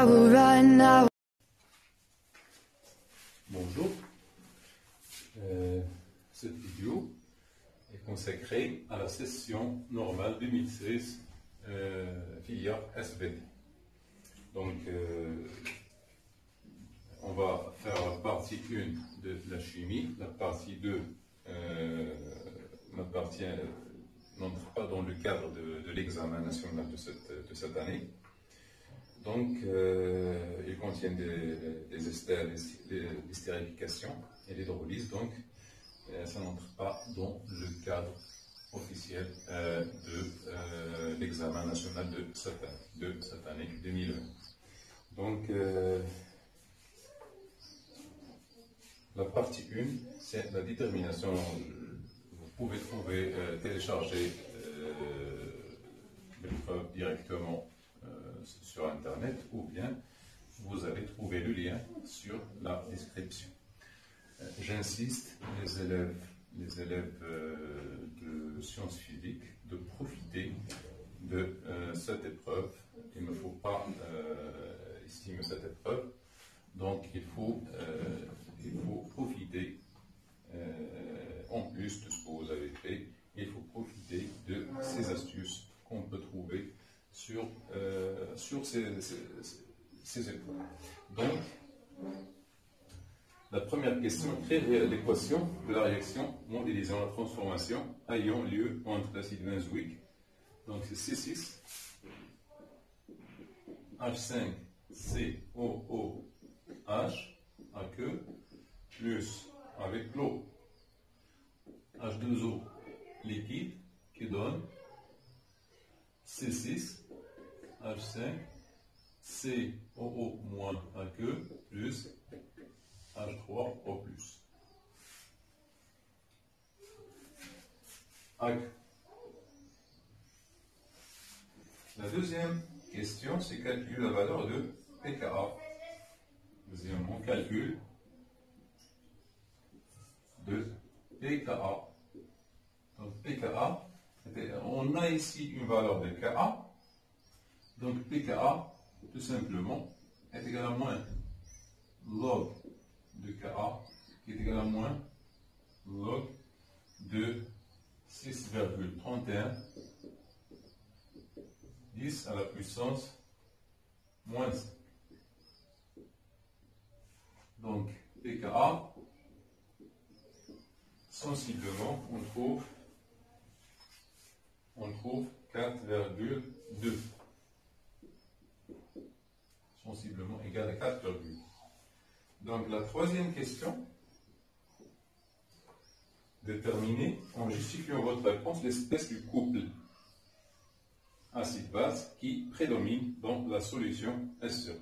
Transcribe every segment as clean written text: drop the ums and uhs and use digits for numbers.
I will run, Bonjour, cette vidéo est consacrée à la session normale 2016 filière SVT. Donc, on va faire la partie 1 de la chimie, la partie 2 n'entre pas dans le cadre de l'examen national de cette année. Donc, ils contiennent des esters, des stérifications et l'hydrolyse, donc ça n'entre pas dans le cadre officiel de l'examen national de cette année 2020. Donc, la partie 1, c'est la détermination. Vous pouvez télécharger l'épreuve directement sur Internet, ou bien vous allez trouver le lien sur la description. J'insiste, les élèves de sciences physiques, de profiter de cette épreuve. Il ne faut pas estimer cette épreuve, donc il faut profiter, en plus de ce que vous avez fait, il faut profiter de ces astuces qu'on peut trouver sur ces épreuves. Donc, la première question, créer l'équation de la réaction modélisant la transformation ayant lieu entre l'acide benzoïque, donc c'est C6, H5COOH, aqueux, plus avec l'eau, H2O liquide, qui donne C6, H5, COO- aqueux, plus H3O+. Aqueux. La deuxième question, c'est calculer la valeur de pKa. Deuxièmement, calcul de pKa. Donc pKa, on a ici une valeur de Ka. Donc pKa, tout simplement, est égal à moins log de Ka, qui est égal à moins log de 6,31 10 à la puissance moins 5. Donc pKa, sensiblement, on trouve 4,2. Sensiblement égal à 4,2. Donc la troisième question, déterminer en justifiant votre réponse l'espèce du couple acide-base qui prédomine dans la solution SE.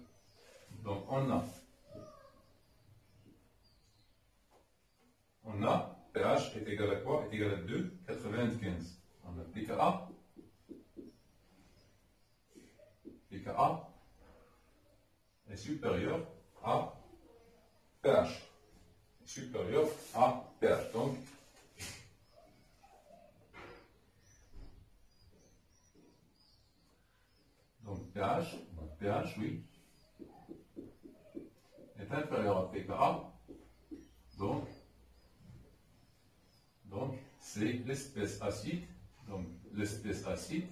Donc on a pH est égal à quoi? Est égal à 2,95. On a pKa est supérieur à pH. Supérieur à pH. Donc pH, oui, est inférieur à pKa. Donc c'est l'espèce acide. Donc l'espèce acide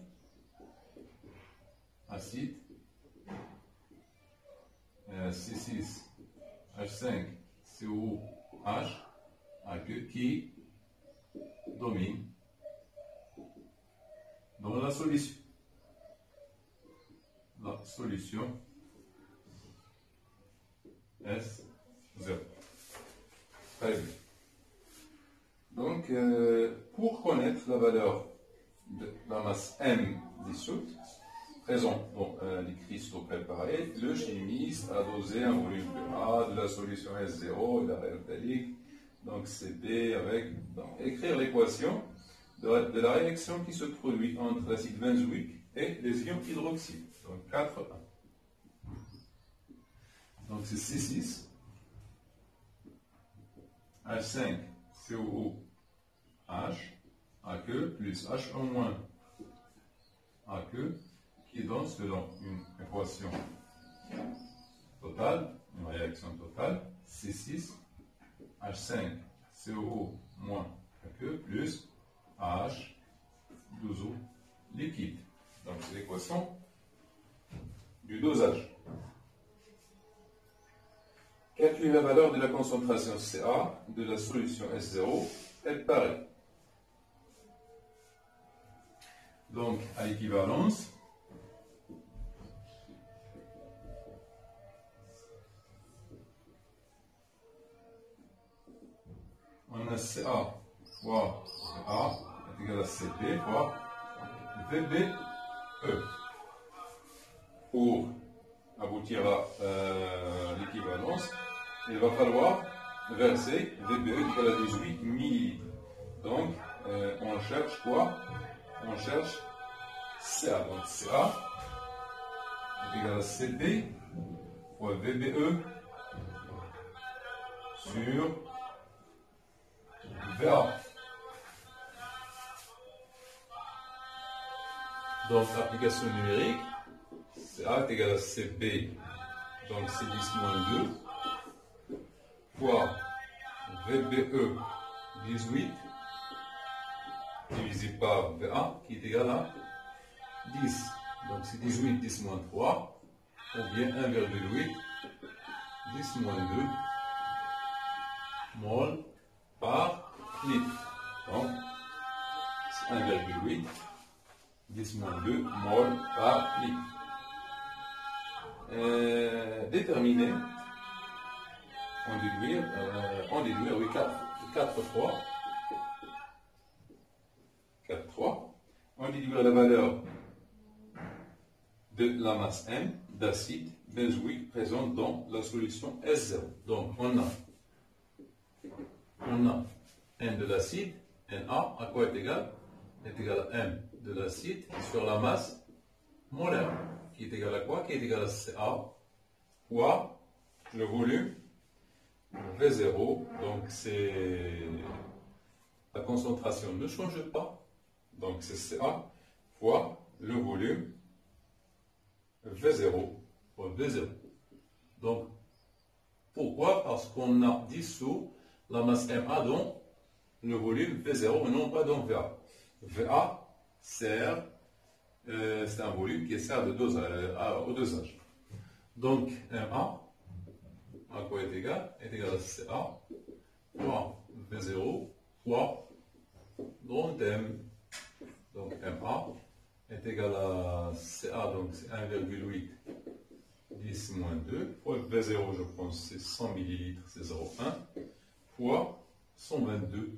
C6H5COOH aqueux qui domine dans la solution. La solution S0. Très bien. Donc, pour connaître la valeur de la masse M dissoute, présente dans les cristaux préparés, le chimiste a dosé un volume de A de la solution S0 et la réactalique, donc CD avec. Donc, écrire l'équation de la réaction qui se produit entre l'acide benzoïque et les ions hydroxydes. Donc 4,1. Donc c'est C6 H5COOH aqueux plus H1- aqueux qui donne selon une équation totale, une réaction totale, C6, H5, COO moins AQ plus AH, 12O liquide. Donc c'est l'équation du dosage. Calculer la valeur de la concentration Ca de la solution S0, elle paraît. Donc à l'équivalence, on a Ca fois A est égal à Cp fois VBE. Pour aboutir à l'équivalence, il va falloir verser VBE égal à 18 millilitres. Donc, on cherche quoi? On cherche Ca. Donc, Ca est égal à Cp fois VBE sur VA. Donc, application numérique, Ca est égal à Cp, donc C10 moins 2, fois VBE 18, divisé par VA, qui est égal à 10. Donc c'est 18, 10 moins 3, ou bien 1,8, 10 moins 2, mol par litre. Donc, c'est 1,8, 10 moins 2, mol par litre. Déterminer, en déduire, oui, 4 fois, on déduire la valeur de la masse M d'acide benzoïque présente dans la solution S0. Donc, on a M de l'acide, Na, à quoi est égal? Est égal à M de l'acide sur la masse molaire, qui est égal à quoi? Qui est égal à Ca fois le volume V0. Donc, c'est la concentration ne change pas. Donc, c'est Ca fois le volume V0 fois V0. Donc, pourquoi? Parce qu'on a dissous la masse Ma dans le volume V0 et non pas dans VA. VA sert, c'est un volume qui sert de au dosage. Donc, Ma, à quoi est égal? Est égal à Ca fois V0 fois grand M. Donc, Ma est égal à Ca, donc c'est 1,8, 10 moins 2, fois V0, je pense, c'est 100 millilitres, c'est 0,1, fois 122.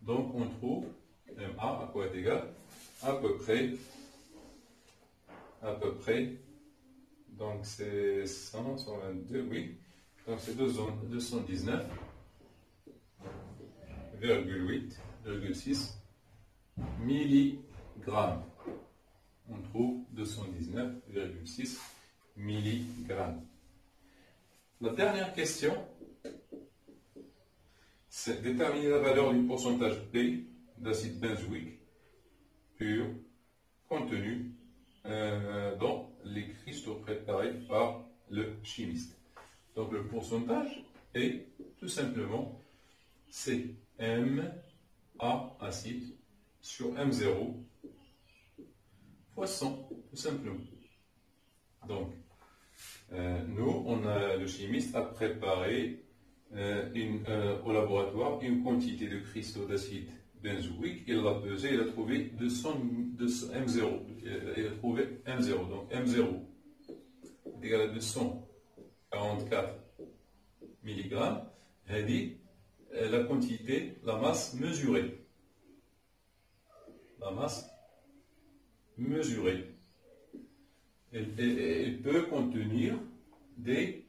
Donc, on trouve Ma à quoi est égal? À peu près, donc c'est 100, 122, oui, donc c'est 219,8,6 milligrammes. On trouve 219,6 milligrammes. La dernière question, c'est déterminer la valeur du pourcentage P d'acide benzoïque pur contenu dans les cristaux préparés par le chimiste. Donc le pourcentage est tout simplement c'est Ma acide sur M0 fois 100, tout simplement. Donc, le chimiste a préparé au laboratoire une quantité de cristaux d'acide benzoïque. Il l'a pesé, il a trouvé 200 M0. Il a trouvé M0. Donc, M0 est égal à 244 mg. Elle dit la quantité, la masse mesurée. La masse mesurée. Elle peut contenir des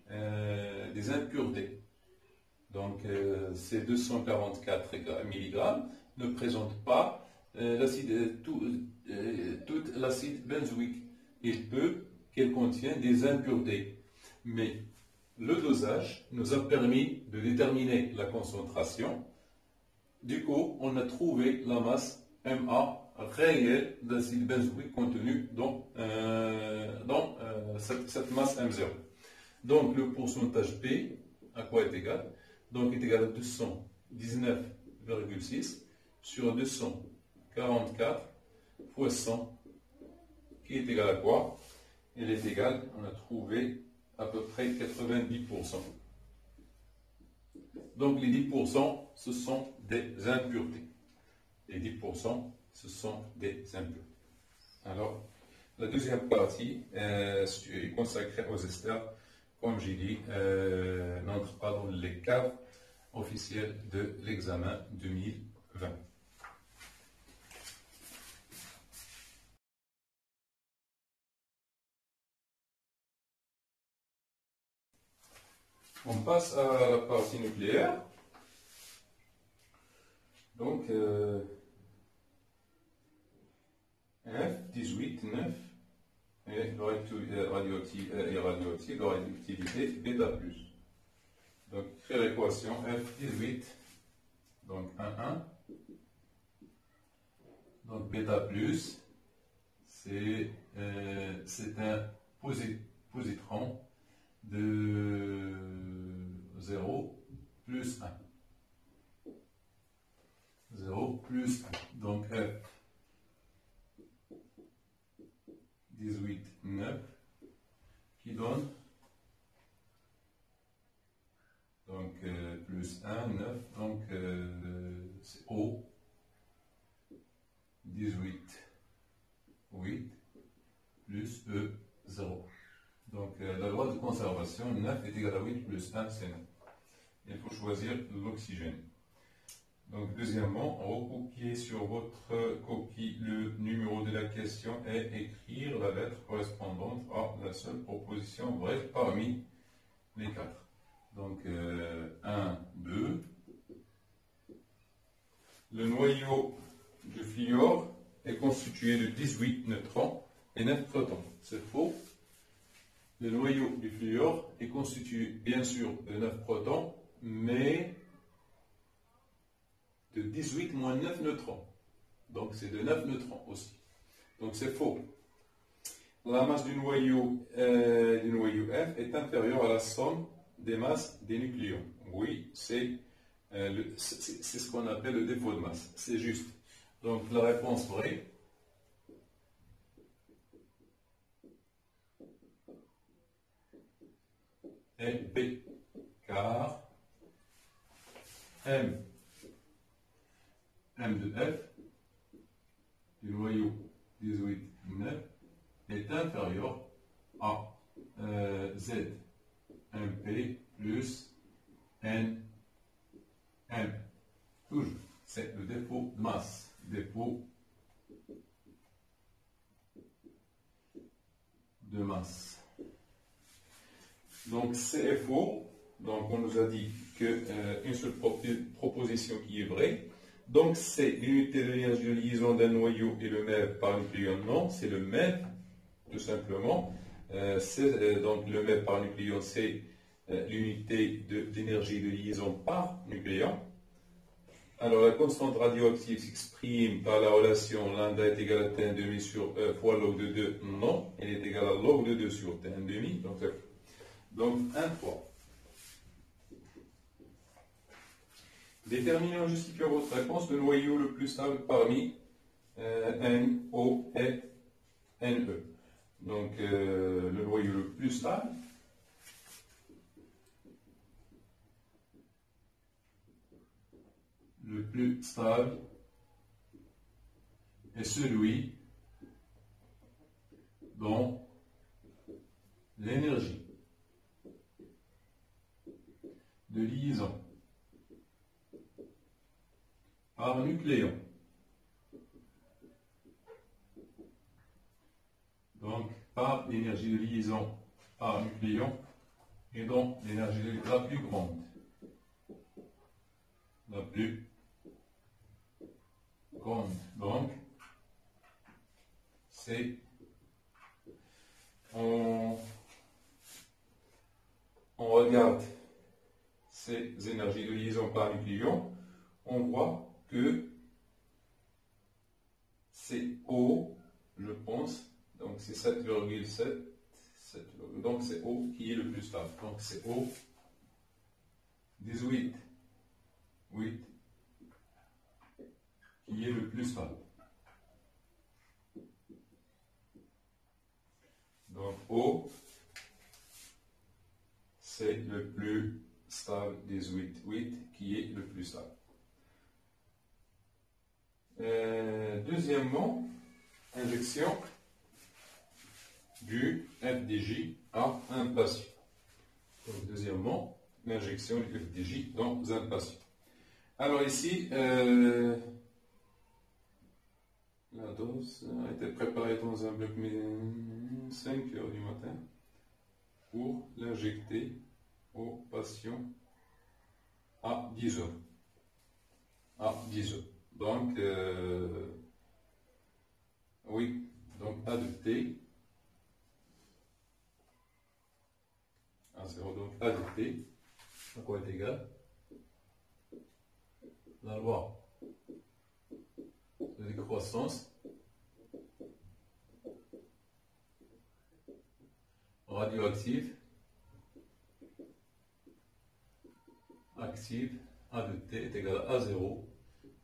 impuretés. Donc, ces 244 mg ne présentent pas toute l'acide benzoïque. Il peut qu'elle contienne des impuretés. Mais le dosage nous a permis de déterminer la concentration. Du coup, on a trouvé la masse Ma réel d'acide benzoïque contenu dans, cette masse M0. Donc le pourcentage P, à quoi est égal? Donc est égal à 219,6 sur 244 fois 100, qui est égal à quoi? Elle est égale, on a trouvé à peu près 90%. Donc les 10%, ce sont des impuretés. Les 10%, ce sont des impuretés. Alors, la deuxième partie est consacrée aux esters. Comme j'ai dit, n'entre pas dans les caves officielles de l'examen 2020. On passe à la partie nucléaire. Donc, F18,9 et radioactivité bêta+. Donc, créer l'équation F18, donc 1,1. Donc, bêta+, c'est un positron de 0 plus 1. 0 plus 1. Donc F 18,9 qui donne donc plus 1, 9. Donc c'est O 18,8 plus E 0. Donc la loi de conservation 9 est égale à 8 plus 1, c'est 9. Il faut choisir l'oxygène. Donc deuxièmement, recopiez sur votre coquille le numéro de la question et écrire la lettre correspondante à la seule proposition vraie parmi les quatre. Donc 1, 2. Le noyau du fluor est constitué de 18 neutrons et 9 protons. C'est faux. Le noyau du fluor est constitué bien sûr de 9 protons, mais de 18 moins 9 neutrons. Donc c'est de 9 neutrons aussi. Donc c'est faux. La masse du noyau F est inférieure à la somme des masses des nucléons. Oui, c'est ce qu'on appelle le défaut de masse. C'est juste. Donc la réponse vraie est B, car M de F du noyau 18,9 est inférieur à Z MP plus N M. Toujours, c'est le défaut de masse. Défaut de masse. Donc c'est faux. Donc on nous a dit qu'une seule proposition qui est vraie. Donc c'est l'unité de l'énergie de liaison d'un noyau et le MeV par nucléon. Non, c'est le MeV, tout simplement. Donc le MeV par nucléon, c'est l'unité d'énergie de liaison par nucléon. Alors la constante radioactive s'exprime par la relation lambda est égal à T1,5 sur E fois log de 2. Non, elle est égale à log de 2 sur T1,5. Donc 1 fois. Déterminez en justifiant votre réponse le noyau le plus stable parmi NO et NE. Donc le noyau le plus stable est celui dont l'énergie de liaison par nucléon, donc par l'énergie de liaison par nucléon, et donc l'énergie la plus grande. La plus grande. Donc, c'est on regarde ces énergies de liaison par nucléon, on voit que c'est O, je pense. Donc c'est 7,7. Donc c'est O qui est le plus stable. Donc c'est O 18. 8 qui est le plus stable. Donc O, c'est le plus stable des 8. 8 qui est le plus stable. Deuxièmement, injection du FDJ à un patient. Donc, deuxièmement, l'injection du FDJ dans un patient. Alors ici, la dose a été préparée dans un bloc 5 heures du matin pour l'injecter au patient à 10 heures. À 10 heures. Donc, oui, donc A de T à 0, donc A de T, à quoi est égal la loi de décroissance radioactive active A de T est égal à 0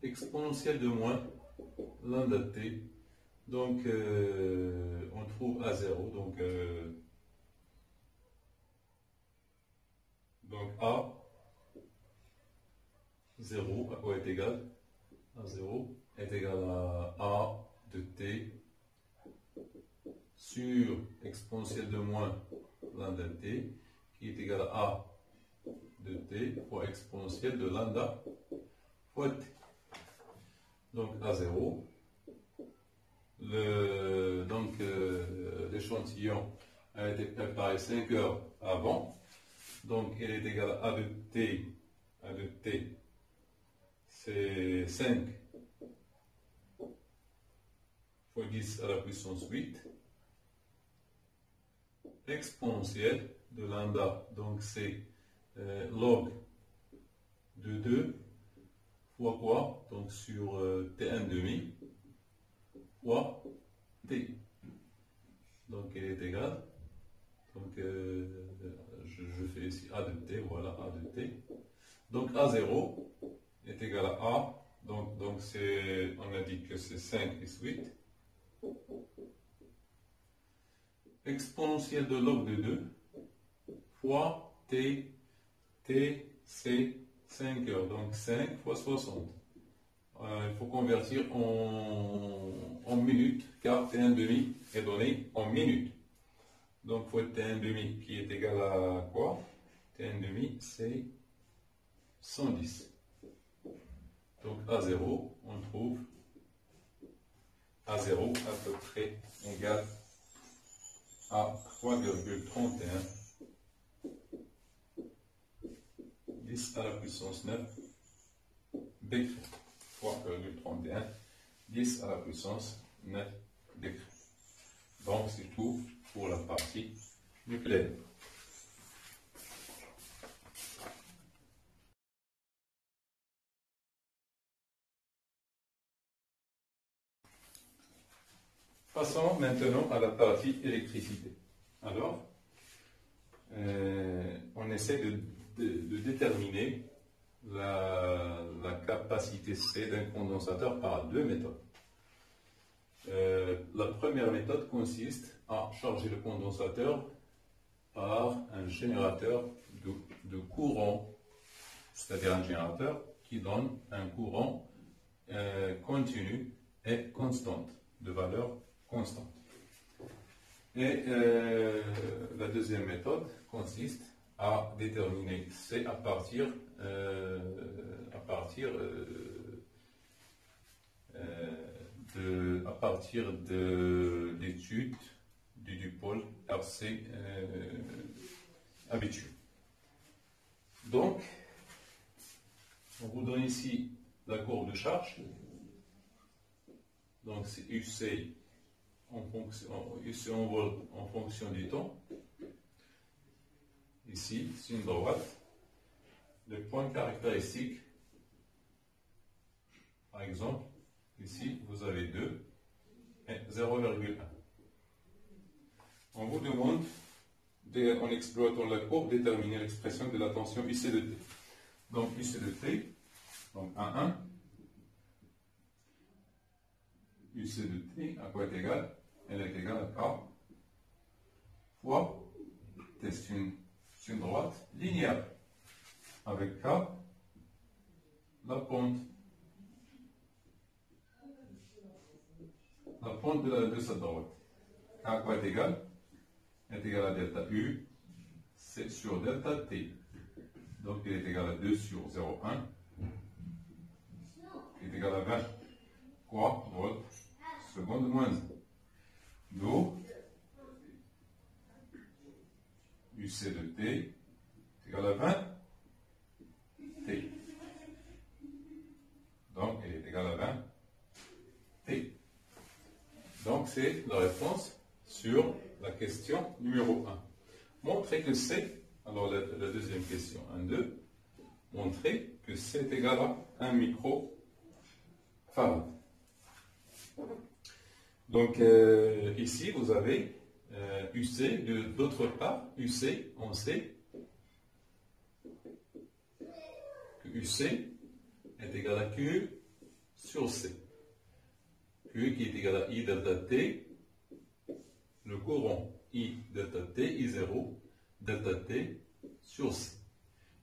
exponentielle de moins lambda T. Donc on trouve A0, donc A 0 à quoi est égal A0 est égal à A de T sur exponentielle de moins lambda T qui est égal à A de T fois exponentielle de lambda fois T. Donc A0, l'échantillon a été préparé 5 heures avant, donc il est égal à A de T, c'est 5 fois 10 à la puissance 8, exponentielle de lambda, donc c'est log de 2 fois quoi? Donc sur T1 demi fois T. Donc elle est égale. Donc je fais ici A de T, voilà A de T. Donc A0 est égal à A. Donc on a dit que c'est 5 plus 8. Exponentielle de log de 2 fois T, T, c'est 5 heures, donc 5 fois 60. Il faut convertir en minutes, car T1 demi est donné en minutes. Donc, fois T1 demi qui est égal à quoi? T1 demi, c'est 110. Donc, A0, on trouve A0 à peu près égal à 3,31 10 à la puissance 9 degrés. 3,31 10 à la puissance 9 degrés. Donc c'est tout pour la partie nucléaire. Passons maintenant à la partie électricité. Alors, on essaie de déterminer la capacité C d'un condensateur par deux méthodes. La première méthode consiste à charger le condensateur par un générateur de courant, c'est-à-dire un générateur qui donne un courant continu et constante, de valeur constante. Et la deuxième méthode consiste à déterminer C à partir d'études du dipôle RC habituel. Donc, on vous donne ici la courbe de charge. Donc, c'est UC en volt en fonction du temps. Ici, c'est une droite. Le point caractéristique, par exemple, ici, vous avez 2. est 0,1. On vous demande, en exploitant la courbe, déterminer l'expression de la tension IC de T. Donc IC de T, donc A1, UC de T, à quoi est égale? Elle est égale à K fois T, c'est une droite linéaire. Avec K, la pente de cette droite. K à quoi est égal? Est égal à delta U, c'est sur delta T. Donc il est égal à 2 sur 0,1. Il est égal à 20 quoi volts seconde moins 1. D'où UC de T est égal à 20 T. Donc il est égal à 20 T. Donc c'est la réponse sur la question numéro 1. Montrez que C, alors la deuxième question, 1, 2, montrez que C est égal à 1 microfarad. Donc ici vous avez UC, d'autre part, UC, on sait que UC est égal à Q sur C. Q qui est égal à I delta T, le courant I delta T, I0, delta T sur C.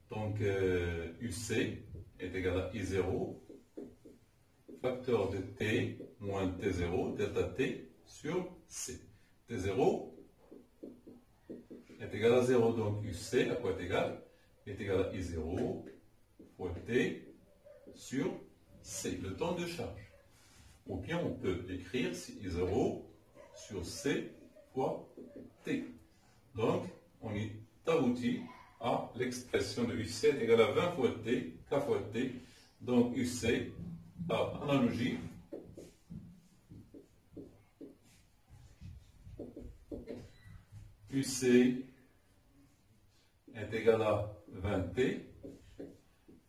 Donc UC est égal à I0, facteur de T moins T0, delta T sur C. T0 est égal à 0, donc UC à quoi est égal? Est égal à I0 fois T sur C, le temps de charge. Ou bien on peut écrire I0 sur C fois T. Donc on est abouti à l'expression de UC est égal à 20 fois T, K fois T. Donc UC, par analogie, UC est égal à 20T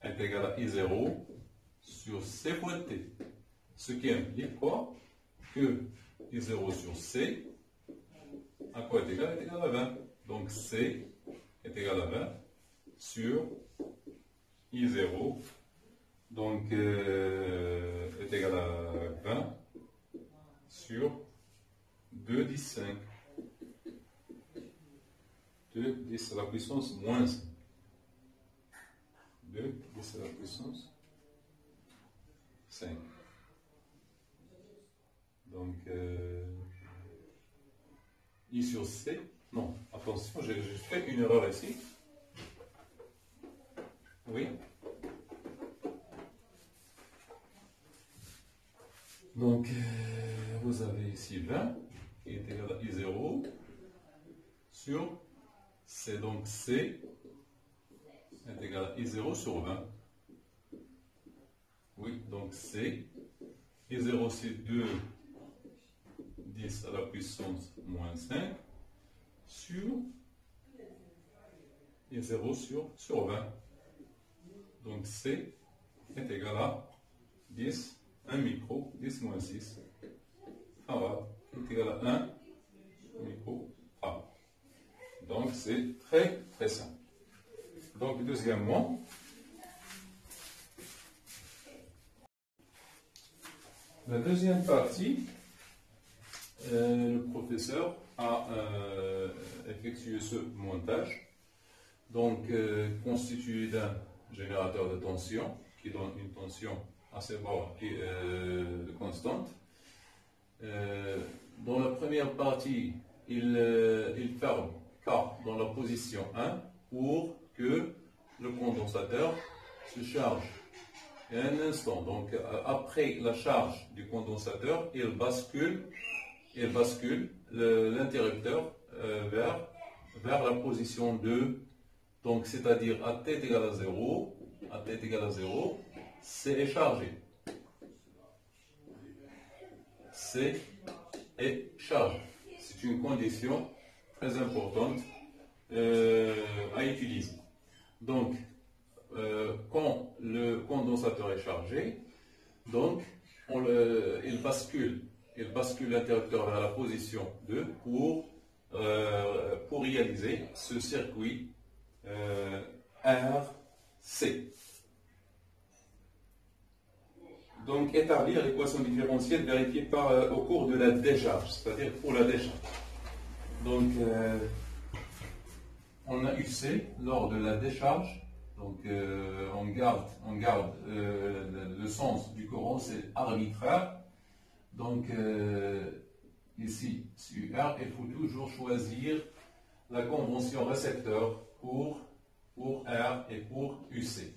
est égal à I0 sur C fois T. Ce qui implique quoi? Que I0 sur C, à quoi est égal? Est égal à 20. Donc C est égal à 20 sur I0, donc est égal à 20 sur 2 10 5. 2 10 à la puissance moins 5. 2 10 à la puissance 5. Donc, I sur C. Non, attention, j'ai fait une erreur ici. Oui. Donc, vous avez ici 20 qui est égal à I0 sur C. Donc, C est égal à I0 sur 20. Oui, donc C, I0 c'est 2 10 à la puissance moins 5 sur I0 sur 20. Donc C est égal à 10, 1 micro, 10 moins 6 farad est égal à 1 micro farad. Donc c'est très très simple. Donc deuxièmement, la deuxième partie, le professeur a effectué ce montage, donc constitué d'un générateur de tension qui donne une tension assez basse et constante. Dans la première partie, il ferme K dans la position 1 pour que le condensateur se charge. Et un instant, donc après la charge du condensateur, il bascule l'interrupteur vers la position 2, donc c'est-à-dire à t égale à 0, C est chargé. C est chargé. C'est une condition très importante à utiliser. Donc, quand le condensateur est chargé, donc il bascule il bascule l'interrupteur vers la position 2 pour réaliser ce circuit RC. Donc, établir l'équation différentielle vérifiée au cours de la décharge, c'est-à-dire pour la décharge. Donc, on a UC lors de la décharge. Donc, on garde le sens du courant, c'est arbitraire. Donc, ici, sur R, il faut toujours choisir la convention récepteur pour R et pour UC.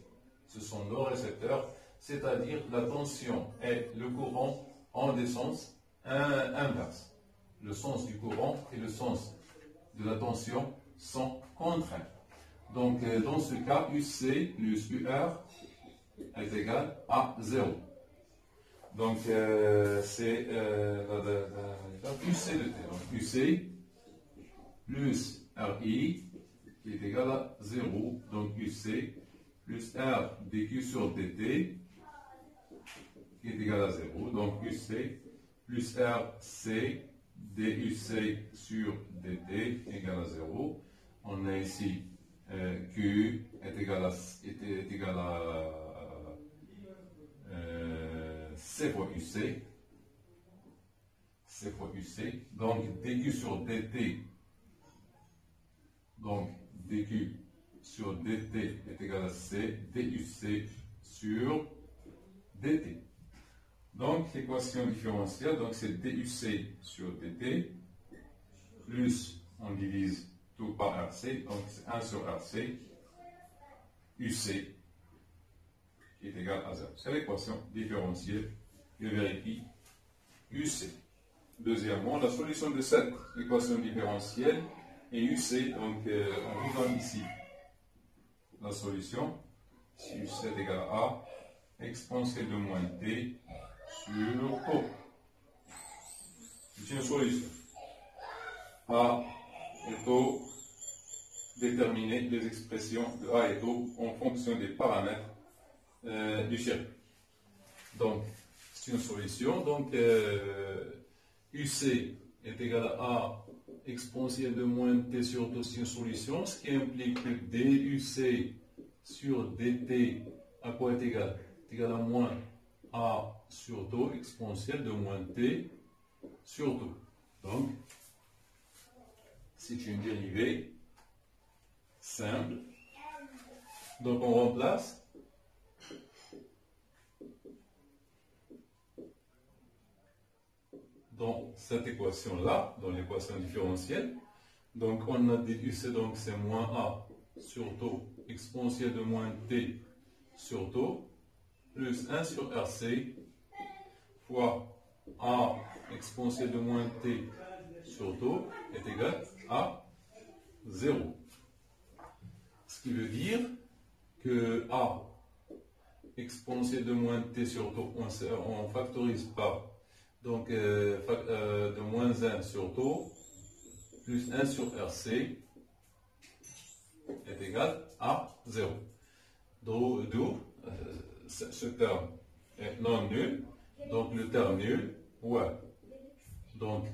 Ce sont nos récepteurs, c'est-à-dire la tension et le courant ont des sens inverses. Le sens du courant et le sens de la tension sont contraints. Donc, dans ce cas, UC plus UR est égal à 0. Donc, c'est UC de T. Donc, UC plus RI qui est égal à 0. Donc, UC plus R dQ sur dt qui est égal à 0. Donc, UC plus RC DUC sur dt égal à 0. On a ici Q est égal à C fois UC. C fois UC. Donc, dQ sur dt. Donc, dQ sur dt est égal à C DUC sur dt. Donc, l'équation différentielle, donc c'est DUC sur dt, plus, on divise tout par RC, donc c'est 1 sur RC, UC, qui est égal à 0. C'est l'équation différentielle que vérifie UC. Deuxièmement, la solution de cette équation différentielle est UC, donc on vous donne ici la solution, si UC est égal à A, exponentielle de moins T sur O. C'est une solution. A et O, déterminer les expressions de A et O en fonction des paramètres du circuit. Donc, c'est une solution. Donc, UC est égal à A exponentielle de moins T sur O, c'est une solution, ce qui implique que DUC sur DT à quoi est égal? Est égal à moins A sur taux exponentielle de moins T sur taux. Donc, c'est une dérivée simple. Donc, on remplace dans cette équation-là, dans l'équation différentielle. Donc, on a déduit, donc c'est moins A sur taux exponentielle de moins T sur taux plus 1 sur RC fois A exponentielle de moins T sur taux est égal à 0. Ce qui veut dire que A exponentielle de moins T sur taux, on ne factorise pas. Donc, de moins 1 sur taux plus 1 sur RC est égal à 0. D'où ce terme est non nul, donc le terme nul, ouais. Donc,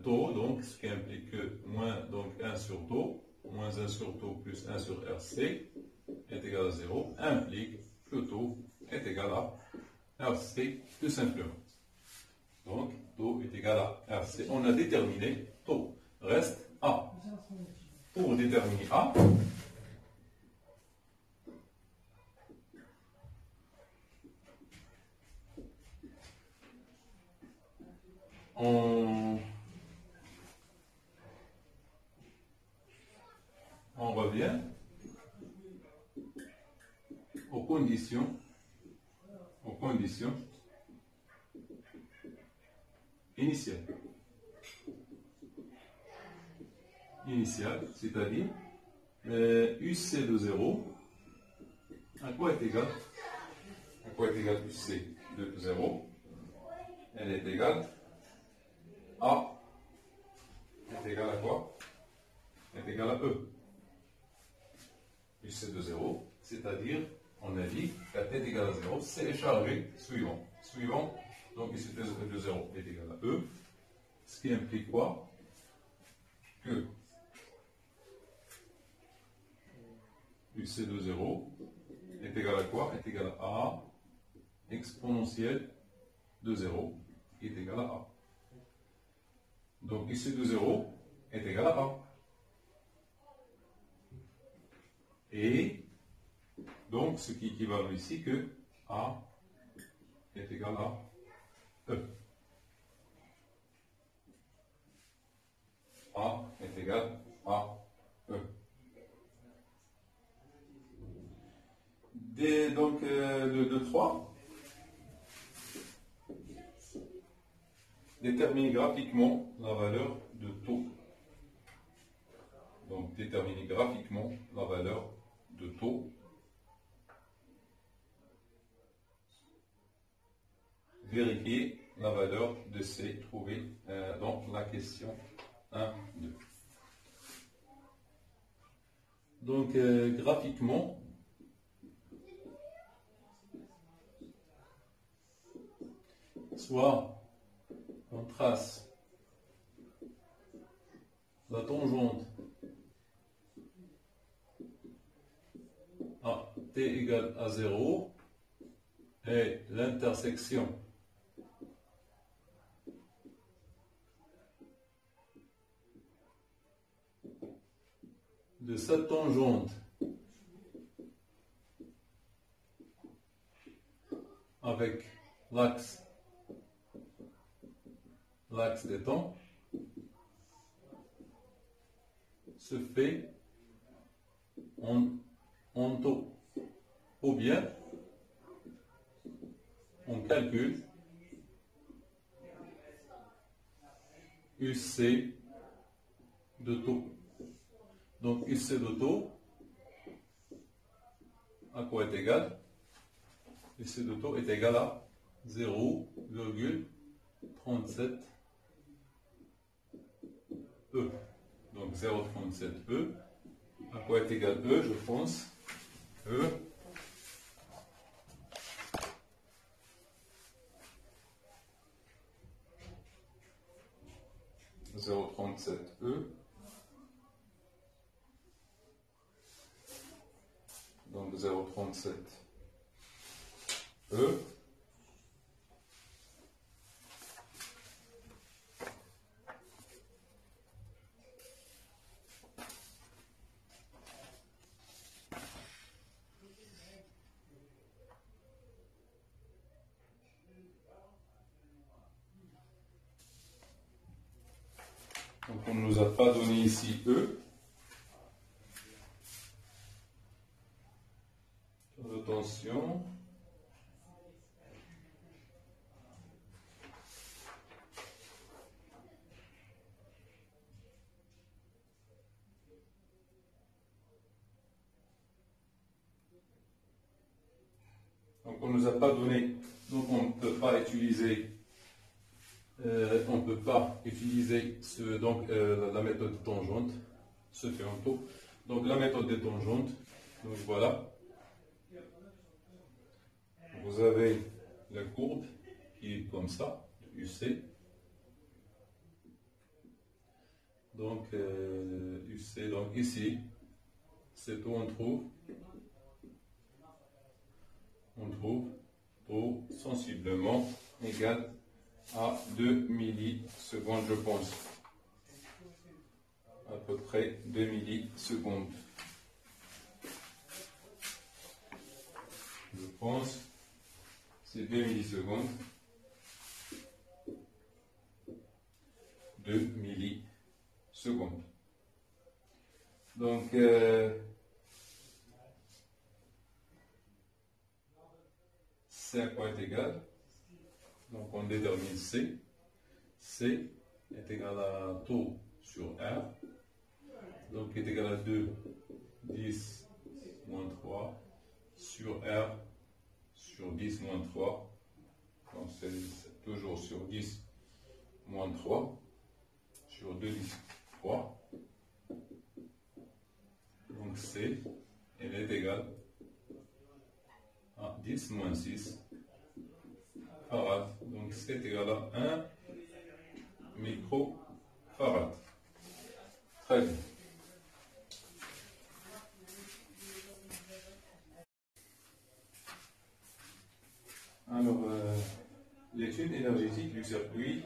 taux, donc, ce qui implique que moins donc 1 sur taux, moins 1 sur taux plus 1 sur RC est égal à 0, implique que taux est égal à RC tout simplement. Donc, taux est égal à RC. On a déterminé taux. Reste A. Pour déterminer A, on revient aux conditions initiales. C'est-à-dire UC de 0, à quoi est égal? À quoi est égal UC de 0? Elle est égale A. Est égale à quoi? Est égale à E. UC de 0, c'est-à-dire, on a dit qu'à t est égal à 0, c'est les chargés suivants. Suivant Donc ici de 0 est égal à E, ce qui implique quoi? Que UC de 0 est égal à quoi? Est égal à A exponentielle de 0 qui est égal à A. Donc UC de 0 est égal à A. Et donc ce qui équivaut ici que A est égal à E. A est égal à E. Donc, le 3, déterminer graphiquement la valeur de taux. Donc, déterminer graphiquement la valeur de taux. Vérifier la valeur de C trouvée dans la question 1, 2. Donc, graphiquement, soit on trace la tangente à t égale à 0 et l'intersection de cette tangente avec l'axe des temps se fait en taux. Ou bien on calcule UC de taux. Donc UC de taux à quoi est égal? UC de taux est égal à 0,37 E. Donc 0,37 E. À quoi est égal E? Je pense E 0,37 E. Donc 0,37 E. Donc on ne nous a pas donné ici E. Attention. Donc on ne nous a pas donné, donc on ne peut pas utiliser la méthode tangente, se fait en taux. Donc la méthode des tangentes, donc voilà. Vous avez la courbe qui est comme ça, UC. Donc UC, donc ici, c'est où on trouve taux sensiblement égal à 2 millisecondes, je pense. À peu près 2 millisecondes. Je pense c'est 2 millisecondes. 2 millisecondes. Donc, C à quoi est égal? Donc, on détermine C. C est égal à taux sur R. Donc, est égal à 2, 10, moins 3 sur R sur 10 moins 3. Donc, c'est toujours sur 10 moins 3 sur 2, 10, 3. Donc, C, elle est égale à 10 moins 6 farad. Donc, X est égal à 1 microfarad. Très bien. Alors, l'étude énergétique du circuit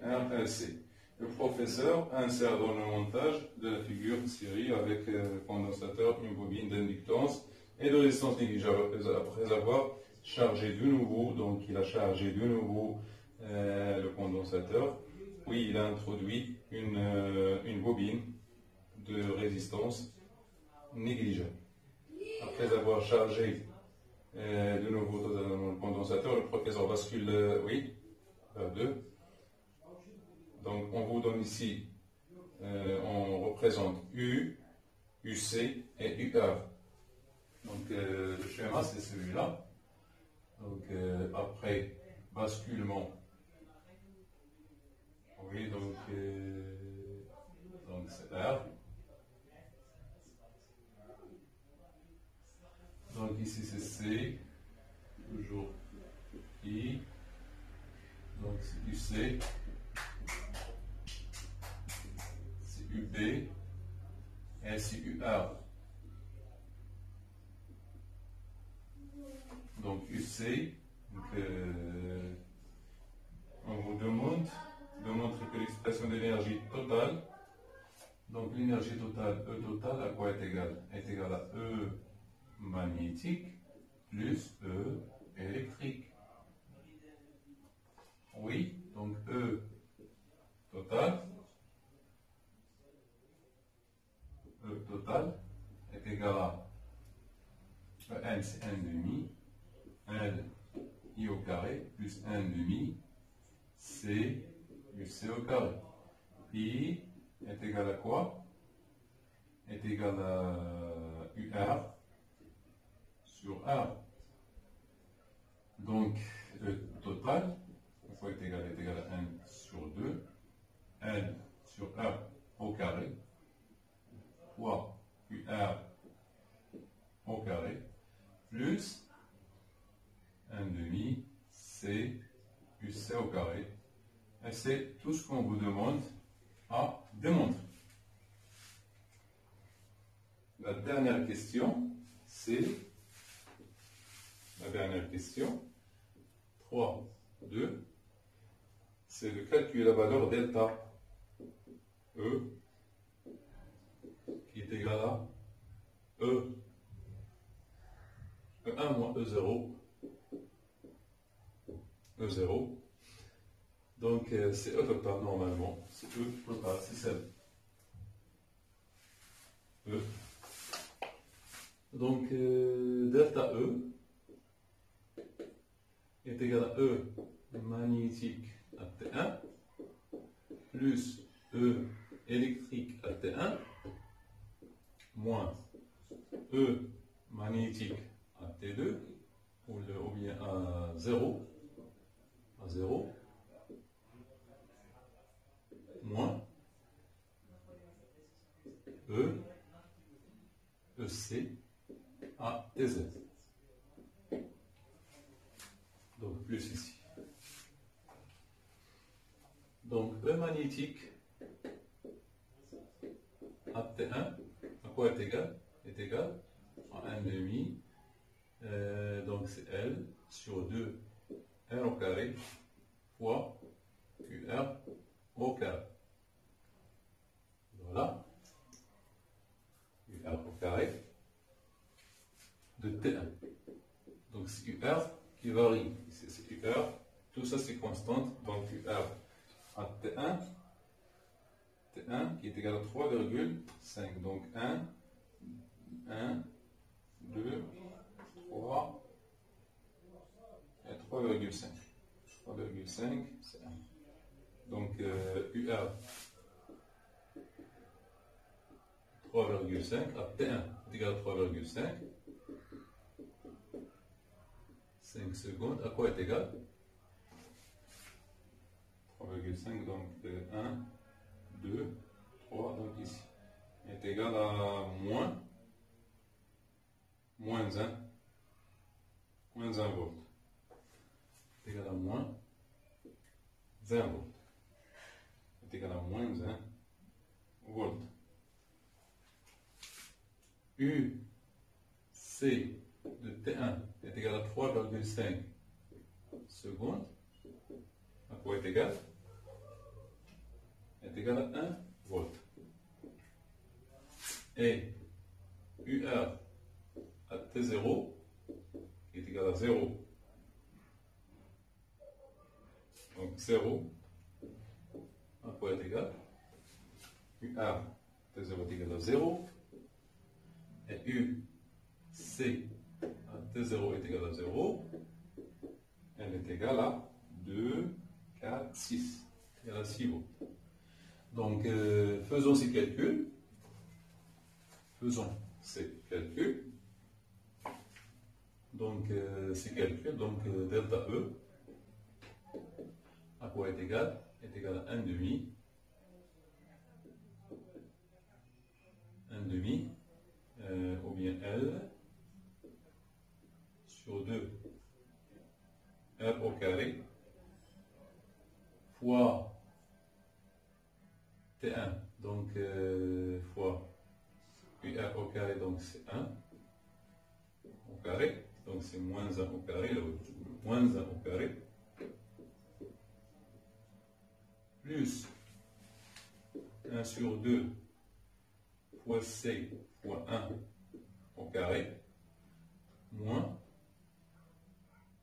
RLC. Le professeur insère dans le montage de la figure de série avec condensateur, une bobine d'inductance et de résistance négligeable. Après avoir chargé de nouveau, donc il a chargé de nouveau le condensateur, oui, il a introduit une bobine de résistance négligeable. Après avoir chargé de nouveau le condensateur, le professeur bascule, oui, vers 2. Donc on vous donne ici, on représente U, UC et UR. Donc le schéma c'est celui-là. Donc après basculement, oui, donc c'est R. Donc ici c'est C, toujours I, donc c'est UC, c'est UB et c'est UR. Donc UC, donc, on vous demande de montrer que l'expression de l'énergie totale, donc l'énergie totale, E totale, à quoi est égale? Est égale à E magnétique plus E électrique. Oui, donc E total est égal à N, c'est 1 demi, L I au carré plus 1 demi C UC au carré. I est égal à quoi? Est égal à UR sur R. Donc, le total, une fois est égal à 1 sur 2, L sur R au carré, fois UR au carré, plus 1 demi C UC au carré. Et c'est tout ce qu'on vous demande à démontrer. La dernière question, c'est la dernière question, 3, 2, c'est de calculer la valeur delta E qui est égal à E1 moins E0, E0. Donc c'est E total normalement, c'est E total, c'est celle. E. Donc delta E est égal à E magnétique à T1 plus E électrique à T1 moins E magnétique à T2 ou bien à 0 moins EC à TZ. Donc plus ici. Donc E magnétique à T1, à quoi est égal? Est égal à 1 demi, donc c'est L sur 2 R au carré fois UR au carré. Voilà. UR au carré de T1. Donc c'est UR qui varie. C'est UR, tout ça c'est constante. Donc UR à T1 qui est égal à 3,5. Donc 1, 2, 3 et 3,5. 3,5 c'est 1. Donc UR 3,5 à T1 est égal à 3,5. 5 secondes, à quoi est égal? 3,5, donc 1, 2, 3, donc ici, est égal à moins 1 volt. Est égal à moins 1 volt est égal à moins 1 volt. UC de T1 est égal à 3,5 secondes. À quoi est égal? Est égal à 1 volt. Et UR à T0 est égal à 0. Donc 0 à quoi est égal? UR T0 est égal à 0. Et UC à T0 est égal à 0. Elle est égale à 2, 4, 6. Égale à 6 volts. Donc faisons ces calculs. Donc delta E à quoi est égal? Est égal à 1 demi. 1 demi ou bien L sur 2 R au carré fois T1, donc fois UR au carré, donc c'est 1 au carré, donc c'est moins 1 au carré, moins 1 au carré, plus 1 sur 2 fois C fois 1 au carré, moins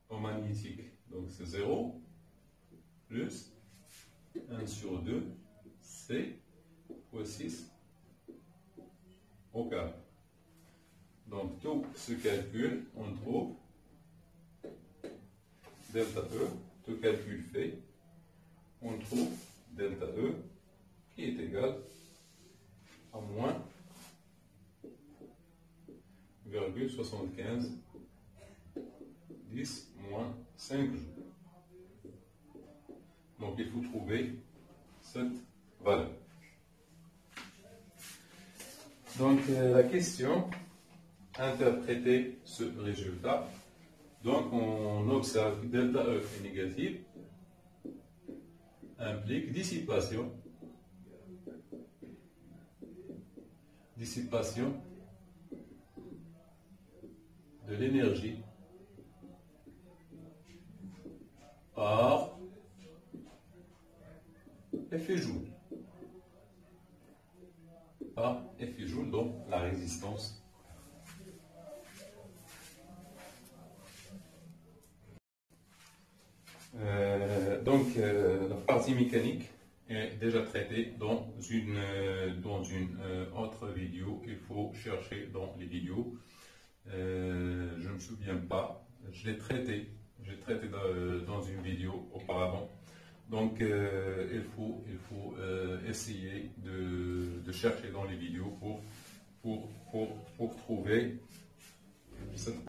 au magnétique, donc c'est 0, plus 1 sur 2 C fois 6 au carré. Donc tout ce calcul, on trouve delta E, tout calcul fait, on trouve delta E qui est égal à moins 0,75 10 moins 5 joules. Donc il faut trouver cette valeur. Donc la question, interpréter ce résultat. Donc on observe que delta E est négatif, implique dissipation de l'énergie par effet Joule. Par effet Joule, donc la résistance. La partie mécanique est déjà traitée dans une autre vidéo. Il faut chercher dans les vidéos. Je ne me souviens pas. Je l'ai traité dans une vidéo auparavant. Donc il faut essayer de chercher dans les vidéos pour trouver cette